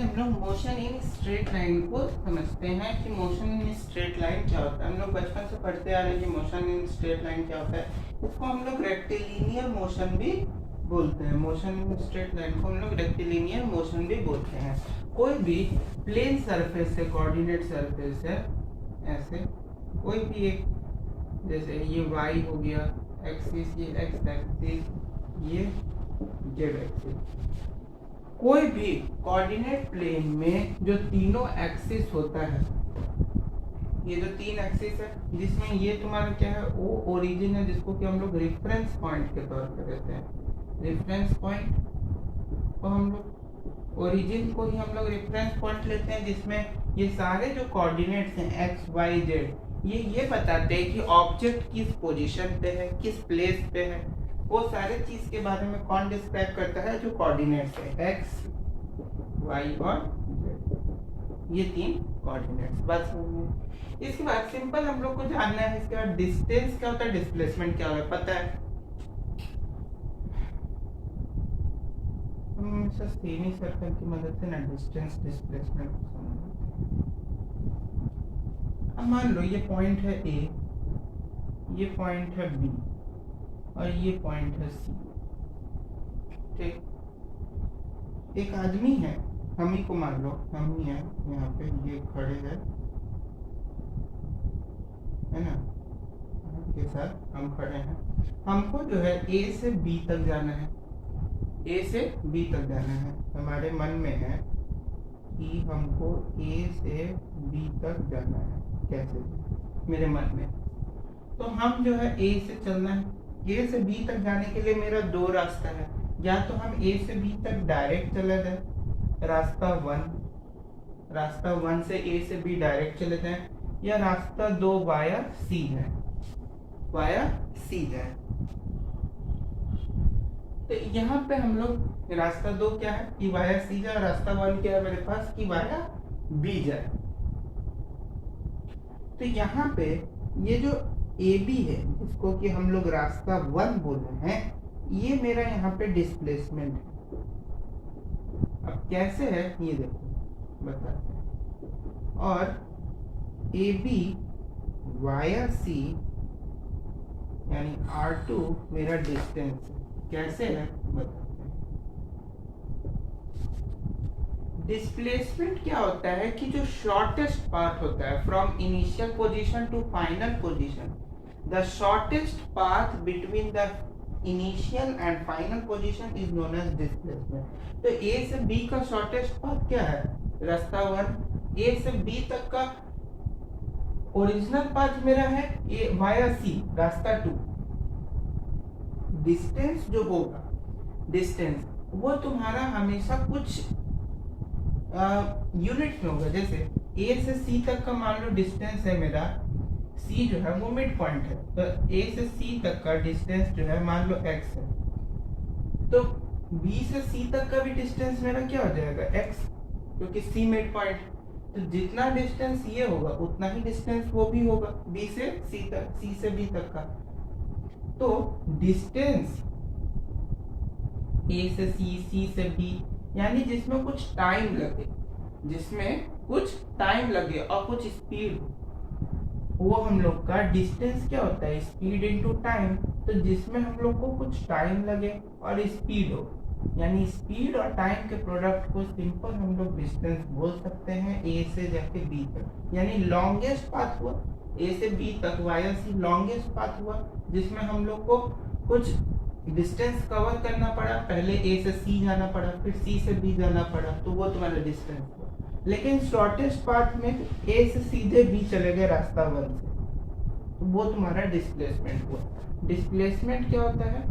आज हम लोग मोशन इन स्ट्रेट लाइन को समझते हैं कि मोशन इन स्ट्रेट लाइन क्या होता है। हम लोग बचपन से पढ़ते आ रहे हैं कि मोशन इन स्ट्रेट लाइन क्या होता है। इसको हम लोग रेक्टिलिनियर मोशन भी बोलते हैं। मोशन इन स्ट्रेट लाइन को हम लोग रेक्टिलिनियर मोशन भी बोलते हैं। कोई भी प्लेन सरफेस से, कोऑर्डिनेट सरफेस है, ऐसे कोई भी एक, जैसे ये y हो गया एक्सिस, ये x एक्सिस, ये z एक्सिस, कोई भी कोऑर्डिनेट प्लेन में जो तीनों एक्सिस होता है, ये जो तीन एक्सिस है, जिसमें ये तुम्हारा क्या है, वो ओरिजिन है, जिसको कि हम लोग रेफरेंस पॉइंट के तौर पर लेते हैं। रेफरेंस पॉइंट को हम लोग, ओरिजिन को ही हम लोग रेफरेंस पॉइंट लेते हैं, जिसमें ये सारे जो कोऑर्डिनेट्स हैं x y z, ये बताते हैं कि ऑब्जेक्ट किस पोजीशन पे है, किस प्लेस पे है। वो सारे चीज के बारे में कौन डिस्क्राइब करता है? जो कोऑर्डिनेट्स है x y और z, ये तीन कोऑर्डिनेट्स। बात समझ में? इसके बाद सिंपल हम लोग को जानना है, इसके बाद डिस्टेंस क्या होता है, डिस्प्लेसमेंट क्या होता है, पता है? हम हमेशा सेमी सर्कल की मदद से ना डिस्टेंस डिस्प्लेसमेंट को समझते हैं। अब मान लो ये पॉइंट है A, ये पॉइंट है B और ये पॉइंट है C। ठीक, एक आदमी है, हम ही को मान लो, हम ही हैं यहाँ पे, ये खड़े हैं, है ना, आपके साथ हम खड़े हैं। हमको जो है A से B तक जाना है, A से B तक जाना है। हमारे मन में है कि हमको A से B तक जाना है। कैसे? मेरे मन में तो हम जो है A से चलना है। A से B तक जाने के लिए मेरा दो रास्ता है, या तो हम A से B तक डायरेक्ट चले जाए, रास्ता 1 से A से B डायरेक्ट चले जाए, या रास्ता 2 वाया C है, वाया C है। तो यहाँ पे हम लोग रास्ता 2 क्या है कि वाया C जाए, रास्ता 1 क्या है मेरे पास कि वाया B जाए। तो यहाँ पे ये जो AB है, जिसको कि हम लोग रास्ता 1 बोल रहे हैं, ये मेरा यहाँ पे डिस्प्लेसमेंट है। अब कैसे है ये देखो, बताते हैं। और AB वाया C यानी R2 मेरा डिस्टेंस है। कैसे है बताते हैं। डिस्प्लेसमेंट क्या होता है कि जो शॉर्टेस्ट पाथ होता है from initial position to final position, the shortest path between the initial and final position is known as displacement. तो A से B का शॉर्टेस्ट पाथ क्या है? रास्ता 1। A से B तक का ओरिजिनल पाथ मेरा है A वाया C, रास्ता 2। डिस्टेंस जो होगा, डिस्टेंस वो तुम्हारा हमेशा कुछ यूनिट में होगा। जैसे A से C तक का मान लो डिस्टेंस है मेरा, C जो है वो मिड पॉइंट है, तो A से C तक का डिस्टेंस जो है मान लो x है, तो B से C तक का भी डिस्टेंस मेरा क्या हो जाएगा? x, क्योंकि C मिड पॉइंट। तो जितना डिस्टेंस ये होगा उतना ही डिस्टेंस वो भी होगा, B से C तक, C से B तक का। तो डिस्टेंस A से C, C से B, यानी जिसमें कुछ टाइम लगे, जिसमें कुछ टाइम लगे और कुछ स्पीड हो, वो हम लोग का डिस्टेंस क्या होता है? Speed into time. तो जिसमें हम लोग को कुछ टाइम लगे और स्पीड हो, यानी स्पीड और टाइम के प्रोडक्ट को सिंपल हम लोग डिस्टेंस बोल सकते हैं। A से जाके B तक, यानी लॉन्गेस्ट पाथ हुआ A से B तक वाया C, लॉन्गेस्ट पाथ हुआ जिसमें हम लोग को कुछ डिस्टेंस कवर करना पड़ा। पहले A से C जाना पड़ा, फिर C से B जाना पड़ा, तो वो तुम्हारा डिस्टेंस हुआ। लेकिन शॉर्टेस्ट पाथ में A से सीधे B चले गए रास्ता 1 से, तो वो तुम्हारा डिस्प्लेसमेंट हुआ। डिस्प्लेसमेंट क्या होता है?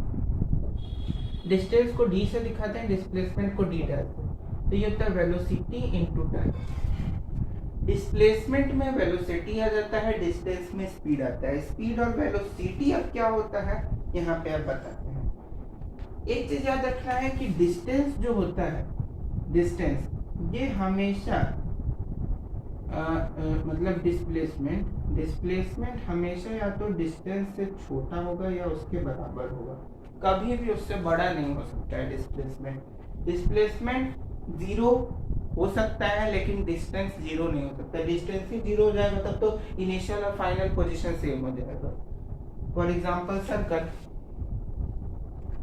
डिस्टेंस को D से दिखाते हैं, डिस्प्लेसमेंट को D डैश से। तो ये होता है वेलोसिटी इनटू टाइम। डिस्प्लेसमेंट में वेलोसिटी आ जाता है, डिस्टेंस में स्पीड आता है। स्पीड और वेलोसिटी अब क्या होता है यहाँ पे आप बताते हैं। एक चीज याद रखना है कि डिस्टेंस जो होता है, डिस्टेंस ये हमेशा मतलब डिस्प्लेसमेंट हमेशा या तो डिस्टेंस से छोटा होगा या उसके बराबर होगा, कभी भी उससे बड़ा नहीं हो सकता है। डिस्प्लेसमेंट 0 हो सकता है, लेकिन डिस्टेंस जीरो नहीं हो सकता। डिस्टेंस ही जीरो हो जाएगा तब तो इनिशियल और फाइनल पोजीशन सेम हो जाएगा। फॉर एग्जांपल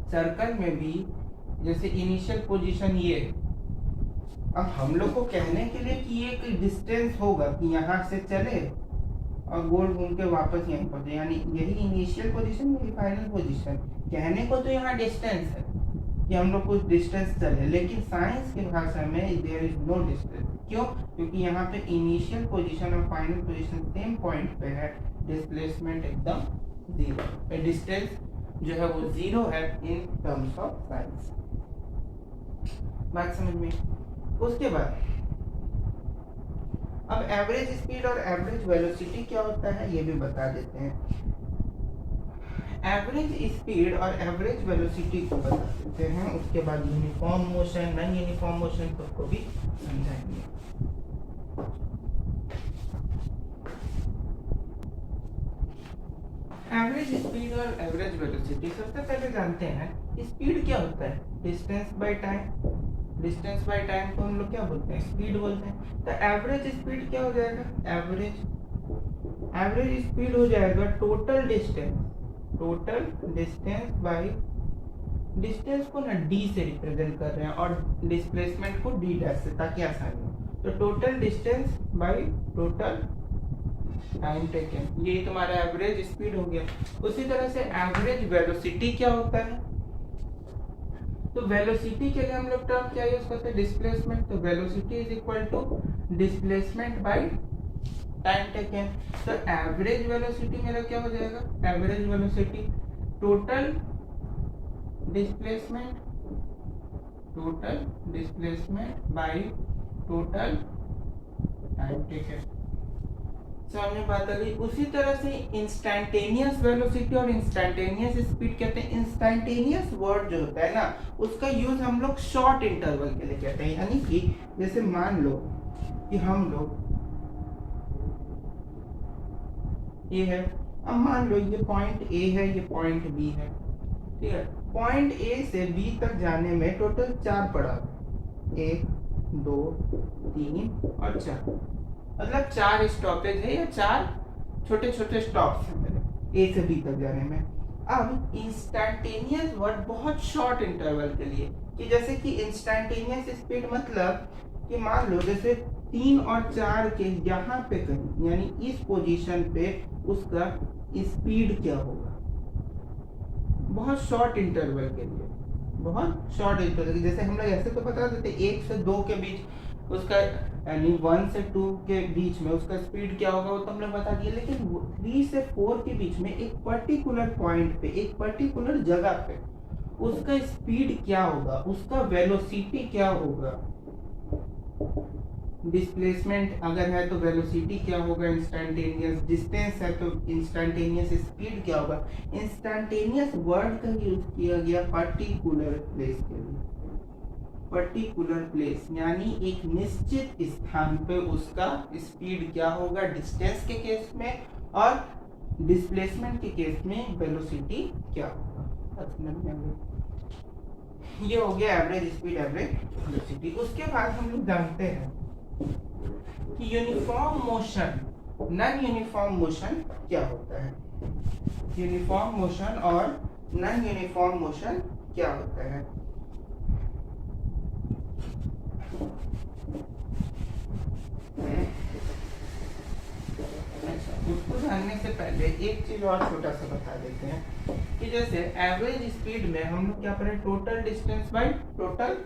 सर्कल में भी जैसे इनिशियल पोजीशन ये, अब हम लोग को कहने के लिए कि ये एक डिस्टेंस होगा कि यहाँ से चले और गोल घूम के वापस यहीं पहुंचे, यानी यही इनिशियल पोजीशन, यही फाइनल पोजीशन। कहने को तो यहाँ डिस्टेंस है कि हम लोग कुछ डिस्टेंस चले, लेकिन साइंस की भाषा में देयर इज नो डिस्टेंस। क्यों? क्योंकि यहाँ पे इनिशियल पोजीशन और फाइनल पोजीशन सेम पॉइंट पे है, डिस्प्लेसमेंट एकदम जीरो, डिस्टेंस जो है वो जीरो है इन टर्म्स ऑफ साइंस। बात समझ में? उसके बाद अब एवरेज स्पीड और एवरेज वेलोसिटी क्या होता है ये भी बता देते हैं। एवरेज स्पीड और एवरेज वेलोसिटी को बता देते हैं, उसके बाद uniform motion, non uniform motion को भी समझाएंगे। एवरेज स्पीड और एवरेज वेलोसिटी, सबसे पहले जानते हैं स्पीड क्या होता है, distance by time. Distance by time को हम लोग क्या बोलते हैं, स्पीड बोलते हैं। तो एवरेज स्पीड क्या हो जाएगा, एवरेज स्पीड हो जाएगा टोटल डिस्टेंस बाय, डिस्टेंस को ना डी से रिप्रेजेंट कर रहे हैं और डिस्प्लेसमेंट को डी डैश से, ताकि आसानी हो। तो total distance by total time taken, ये तुम्हारा एवरेज स्पीड हो गया। उसी तरह से एवरेज वेलोसिटी क्या होता है, तो वेलोसिटी के लिए हम लोग टर्म क्या यूज करते हैं, डिस्प्लेसमेंट। तो velocity is equal to displacement by time taken. तो एवरेज वेलोसिटी मेरा क्या हो जाएगा, average velocity total displacement by total time taken. समझ में बात आ गई। उसी तरह से इंस्टैंटेनियस वेलोसिटी और इंस्टैंटेनियस स्पीड कहते हैं। इंस्टैंटेनियस वर्ड जो होता है ना, उसका यूज हम लोग शॉर्ट इंटरवल के लिए कहते हैं, यानी कि जैसे मान लो कि हम लोग ये है, अब मान लो ये पॉइंट ए है, ये पॉइंट बी है, ठीक है। पॉइंट ए से बी तक जाने में टोटल 4 पड़ाव, 1 2 3 और 4, मतलब 4 स्टॉपेज है या 4 छोटे छोटे स्टॉप्स हैं मेरे ए से बी तक जाने में। अब इंस्टैंटेनियस वर्ड बहुत शॉर्ट इंटरवल के लिए, कि जैसे कि इंस्टैंटेनियस स्पीड मतलब कि मान लो जैसे 3 और 4 के यहाँ पे कहीं, यानी इस पोजीशन पे उसका स्पीड क्या होगा, बहुत शॉर्ट इंटरवल के लिए, बहुत शॉर्ट इंटरवल। जैसे हम लोग ऐसे तो बता देते 1 से 2 के बीच उसका, यानी 1 से 2 के बीच में उसका स्पीड क्या होगा वो तो हमने बता दिया, लेकिन 3 से 4 के बीच में एक पर्टिकुलर पॉइंट पे, एक पर्टिकुलर जगह पे उसका स्पीड क्या होगा, उसका वेलोसिटी क्या होगा, डिस्प्लेसमेंट अगर है तो वेलोसिटी क्या होगा, इंस्टैंटेनियस डिस्टेंस है तो इंस्टैंटेनियस स्पीड क्या होगा। इंस्टैंटेनियस वर्ड का यूज किया गया पर्टिकुलर प्लेस के लिए। पर्टिकुलर प्लेस यानी एक निश्चित स्थान पे उसका स्पीड क्या होगा, डिस्टेंस के केस में, और डिस्प्लेसमेंट के केस में वेलोसिटी क्या होगा। ये हो गया एवरेज स्पीड, एवरेज वेलोसिटी। उसके बाद हम लोग जानते हैं कि uniform motion, non uniform motion क्या होता है। यूनिफॉर्म मोशन और नॉन यूनिफॉर्म मोशन क्या होता है। उसको जानने से पहले एक चीज और छोटा सा बता देते हैं कि जैसे एवरेज स्पीड में हम लोग क्या करें, total distance by total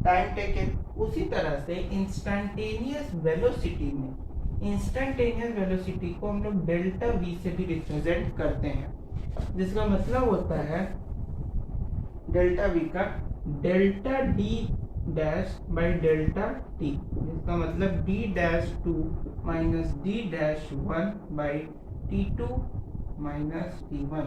time taken. उसी तरह से इंस्टैंटेनियस वेलोसिटी में, इंस्टैंटेनियस वेलोसिटी को हम लोग डेल्टा वी से भी रिप्रेजेंट करते हैं, जिसका मतलब होता है डेल्टा वी का delta D dash by delta t, जिसका मतलब D dash 2 minus D dash 1 by T2 minus T1,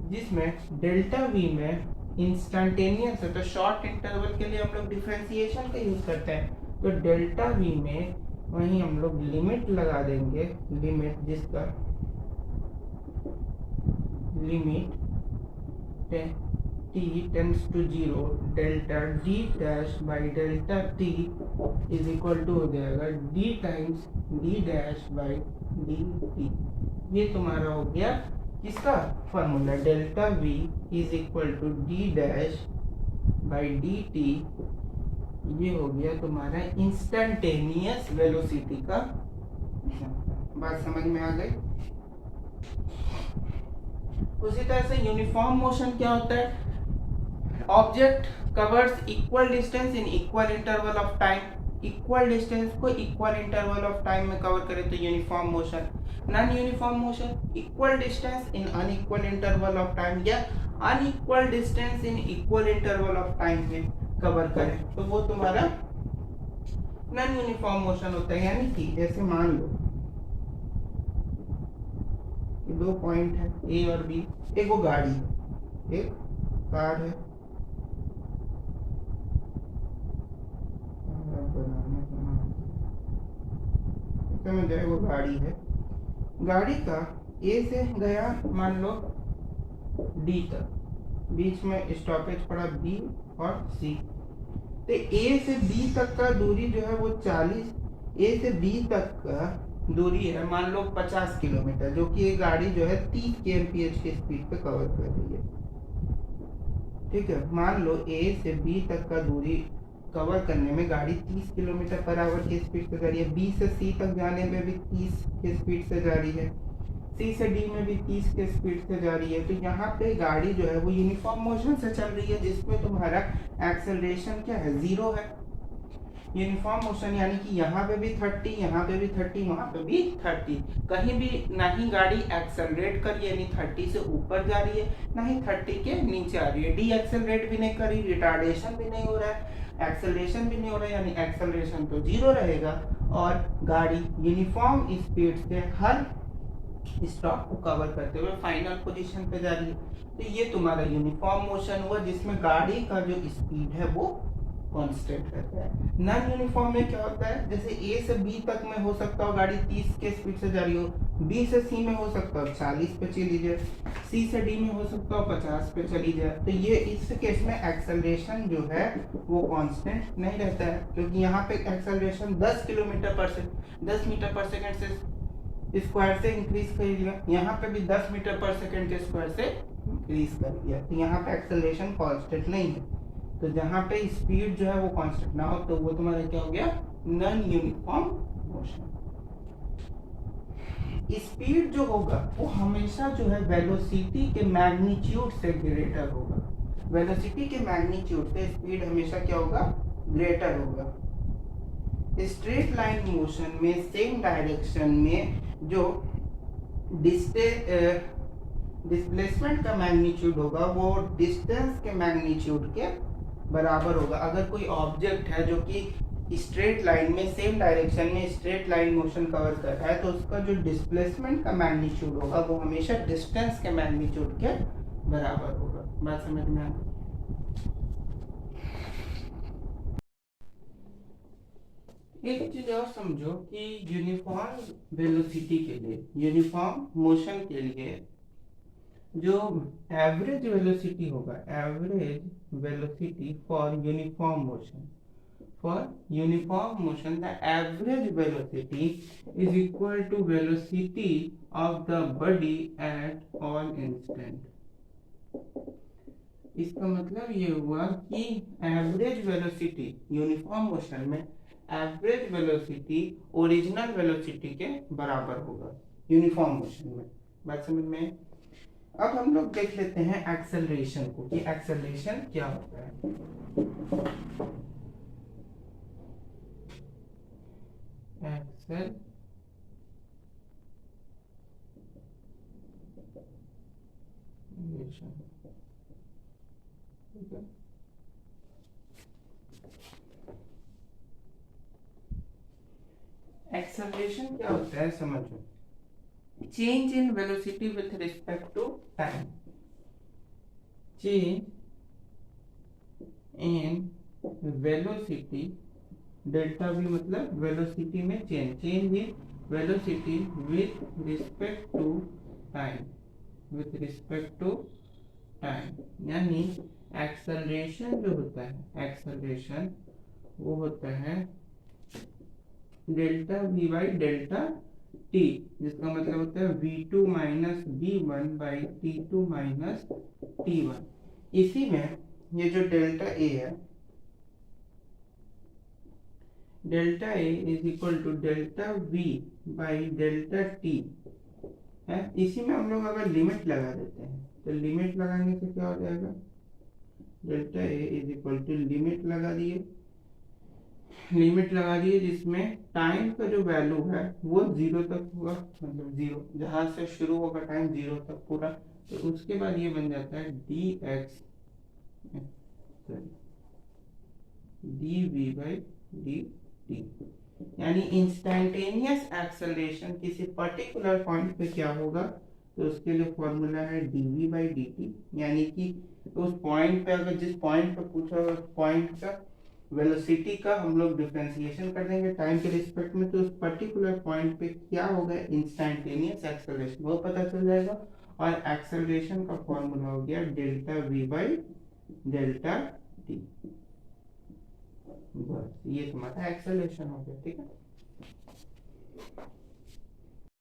जिसमें डेल्टा वी में इंस्टैंटेनियस है तो शॉर्ट इंटरवल के लिए हम लोग डिफरेंशिएशन का यूज करते हैं। तो डेल्टा वी में वहीं हम लोग लिमिट लगा देंगे, लिमिट जिसका limit t tends to 0 delta d dash by delta t is equal to हो जाएगा d times d dash by dt। ये तुम्हारा हो गया किसका formula, delta v is equal to d dash by dt। ये हो गया तुम्हारा इंस्टेंटेनियस वेलोसिटी का। बात समझ में आ गई। उसी तरह से यूनिफॉर्म मोशन क्या होता है, object covers equal distance in equal interval of time. Equal distance को इक्वल इंटरवल ऑफ टाइम में कवर करे तो uniform motion. Non uniform motion equal distance in unequal interval of time या unequal distance in equal interval of time में cover करे तो वो तुम्हारा नॉन यूनिफॉर्म मोशन होता है। यानी कि जैसे मान लो दो पॉइंट है ए और बी, एक वो गाड़ी है, एक कार है, समझ जाए वो गाड़ी है। गाड़ी का ए से गया मान लो डी तक, बीच में स्टॉपेज पड़ा बी और सी। तो ए से बी तक का दूरी जो है वो 40, ए से बी तक का दूरी है मान लो 50 किलोमीटर, जो कि ये गाड़ी जो है 30 kmph की स्पीड पे कवर कर रही है। ठीक है, मान लो ए से बी तक का दूरी कवर करने में गाड़ी 30 किलोमीटर पर आवर की स्पीड से जा रही है, बी से सी तक जाने में भी 30 की स्पीड से जा रही है, सी से डी में भी 30 के स्पीड से जा रही है। तो यहाँ पे गाड़ी जो है वो यूनिफॉर्म मोशन से चल रही है, जिसमें तुम्हारा एक्सेलरेशन क्या है, 0 है। यूनिफॉर्म मोशन यानी कि यहाँ पे भी 30, यहाँ पे भी 30, वहाँ पे भी 30, कहीं भी ना ही गाड़ी एक्सेलरेट कर यानी 30 से ऊपर जा रही है, ना ही 30 के नीचे आ रही है। डी एक्सेलरेट भी नहीं कर रही, रिटार्डेशन भी नहीं हो रहा है, एक्सेलरेशन भी नहीं हो रहा है, यानी एक्सेलरेशन तो 0 रहेगा और गाड़ी यूनिफॉर्म स्पीड से हर स्टॉप को कवर करते हुए फाइनल पोजीशन पे जा रही है। तो ये तुम्हारा यूनिफॉर्म मोशन हुआ, जिसमें गाड़ी का जो स्पीड है वो कांस्टेंट रहता है। नॉन यूनिफॉर्म में क्या होता है, जैसे ए से बी तक में हो सकता हो गाड़ी 30 के स्पीड से जा रही हो, बी से सी में हो सकता हो 40 पे चली जाए, सी से डी में हो सकता हो 50 पे चली जाए। तो ये इस केस में एक्सेलरेशन जो है वो कांस्टेंट नहीं रहता है, क्योंकि यहाँ पे एक्सेलरेशन 10 मीटर पर सेकेंड से स्क्वायर से इंक्रीज कर लिया, यहाँ पे भी 10 मीटर पर सेकेंड के स्क्वायर से इंक्रीज कर लिया। तो यहाँ पे एक्सेलरेशन कांस्टेंट नहीं है। तो जहाँ पे स्पीड जो है वो कांस्टेंट ना हो तो वो तुम्हारा क्या हो गया, नॉन यूनिफॉर्म मोशन। स्पीड जो होगा वो हमेशा जो है वेलोसिटी के मैग्नीट्यूड से ग्रेटर होगा। वेलोसिटी के मैग्नीट्यूड से स्पीड हमेशा क्या होगा, ग्रेटर होगा। स्ट्रेट लाइन मोशन में सेम डायरेक्शन में जो डिस्प्लेसमेंट का मैग्नीट्यूड होगा वो डिस्टेंस के मैग्नीट्यूड के बराबर होगा। अगर कोई ऑब्जेक्ट है जो कि स्ट्रेट लाइन में सेम डायरेक्शन में स्ट्रेट लाइन मोशन कवर कर रहा है तो उसका जो डिस्प्लेसमेंट का मैग्नीट्यूड होगा वो हमेशा डिस्टेंस के मैग्नीट्यूड के बराबर होगा। बात समझ में आ गई। एक चीज और समझो कि यूनिफॉर्म वेलोसिटी के लिए, यूनिफॉर्म मोशन के लिए जो एवरेज वेलोसिटी होगा, average velocity for uniform motion, the average velocity is equal to velocity of the body at all instant। इसका मतलब ये हुआ कि एवरेज वेलोसिटी यूनिफॉर्म मोशन में एवरेज वेलोसिटी ओरिजिनल वेलोसिटी के बराबर होगा यूनिफॉर्म मोशन में। बात समझ में। अब हम लोग देख लेते हैं एक्सेलरेशन को कि एक्सेलरेशन क्या होता है। एक्सेलरेशन, ठीक है। एक्सेलरेशन क्या होता है समझो, change in velocity with respect to time, change in velocity, delta v मतलब वेलोसिटी में change, change in velocity with respect to time, with respect to time. यानी एक्सेलरेशन जो होता है, एक्सेलरेशन वो होता है delta v by delta t, जिसका मतलब होता है v2 minus v1 by t2 minus t1। इसी में ये जो डेल्टा ए है, delta a is equal to delta v by delta t है। इसी में हम लोग अगर लिमिट लगा देते हैं तो लिमिट लगाने से क्या हो जाएगा, delta a is equal to limit लगा दिए, लिमिट लगा दिए जिसमें टाइम का जो वैल्यू है वो जीरो तक होगा, मतलब जीरो जहां से शुरू होगा टाइम जीरो तक पूरा, तो उसके बाद ये बन जाता है d x d v by d t. यानी इंस्टैन्टेनियस एक्सेलरेशन किसी पर्टिकुलर पॉइंट पे क्या होगा, तो उसके लिए फॉर्मूला है dv बाई dt, यानी कि उस पॉइंट पे अगर जिस पॉइंट पे पूछा होगा उस पॉइंट का वेलोसिटी का हम लोग डिफरेंशिएशन कर देंगे टाइम के रिस्पेक्ट में, तो उस पर्टिकुलर पॉइंट पे क्या होगा इंस्टैन्टेनियस एक्सेलरेशन वो पता चल जाएगा। और एक्सेलरेशन का फॉर्मूला हो गया delta v by delta T. बस ये तुम्हारा एक्सेलरेशन हो गया, ठीक है।